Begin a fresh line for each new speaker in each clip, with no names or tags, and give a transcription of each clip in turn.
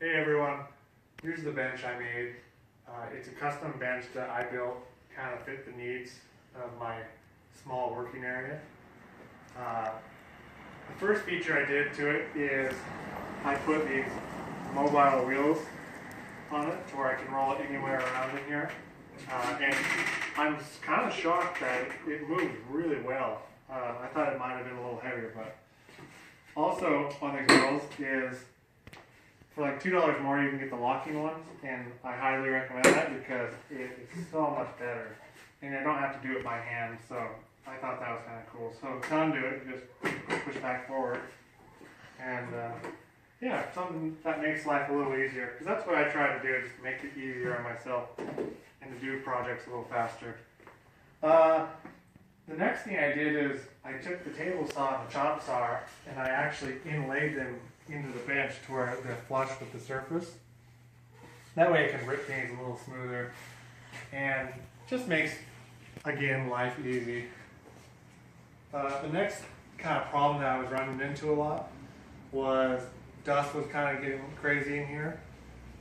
Hey everyone, here's the bench I made. It's a custom bench that I built, kind of fit the needs of my small working area. The first feature I did to it is I put these mobile wheels on it to where I can roll it anywhere around in here. And I'm kind of shocked that it moves really well. I thought it might have been a little heavier, but also on the grills is for like $2 more you can get the locking ones, and I highly recommend that because it is so much better. And I don't have to do it by hand, so I thought that was kind of cool. So conduit, just push back forward. And yeah, something that makes life a little easier. Because that's what I try to do, is make it easier on myself and to do projects a little faster. The next thing I did is I took the table saw and the chop saw and I actually inlaid them into the bench to where they're flush with the surface. That way it can rip things a little smoother and just makes, again, life easy. The next kind of problem that I was running into a lot was dust was kind of getting crazy in here.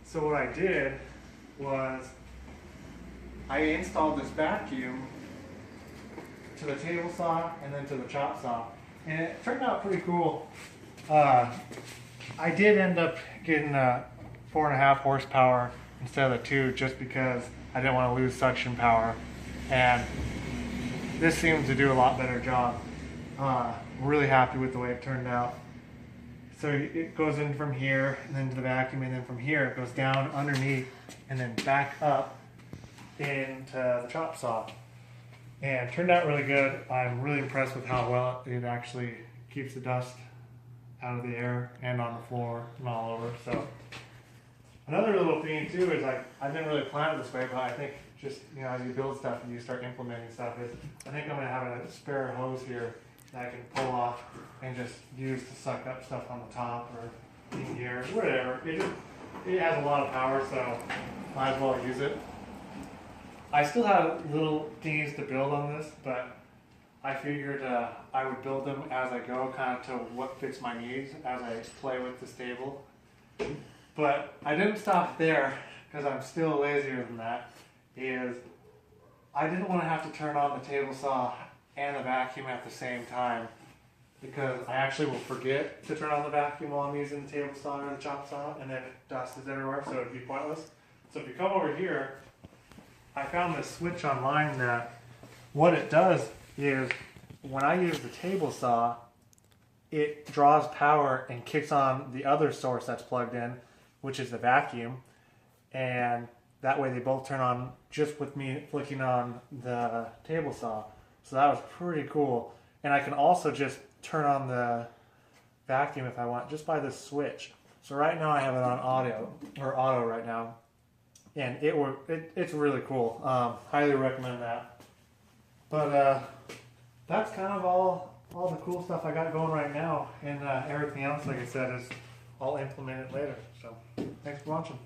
So what I did was I installed this vacuum to the table saw and then to the chop saw, and it turned out pretty cool. I did end up getting 4.5 horsepower instead of the 2 just because I didn't want to lose suction power, and this seems to do a lot better job. Really happy with the way it turned out. So it goes in from here and then to the vacuum, and then from here it goes down underneath and then back up into the chop saw. And it turned out really good. I'm really impressed with how well it actually keeps the dust out of the air and on the floor and all over. So another little thing too is, like, I didn't really plan it this way, but I think just, you know, as you build stuff and you start implementing stuff, is I think I'm gonna have a spare hose here that I can pull off and just use to suck up stuff on the top or in here, whatever. It has a lot of power, so might as well use it. I still have little things to build on this, but I figured I would build them as I go, kind of to what fits my needs as I play with this table. But I didn't stop there, because I'm still lazier than that. Is I didn't want to have to turn on the table saw and the vacuum at the same time, because I actually will forget to turn on the vacuum while I'm using the table saw or the chop saw, and then dust is everywhere, so it'd be pointless. So if you come over here, I found this switch online that what it does is when I use the table saw, it draws power and kicks on the other source that's plugged in, which is the vacuum, and that way they both turn on just with me flicking on the table saw. So that was pretty cool. And I can also just turn on the vacuum if I want, just by this switch. So right now I have it on auto right now, and it's really cool. Highly recommend that. But that's kind of all the cool stuff I got going right now, and everything else, like I said, is I'll implement it later. So thanks for watching.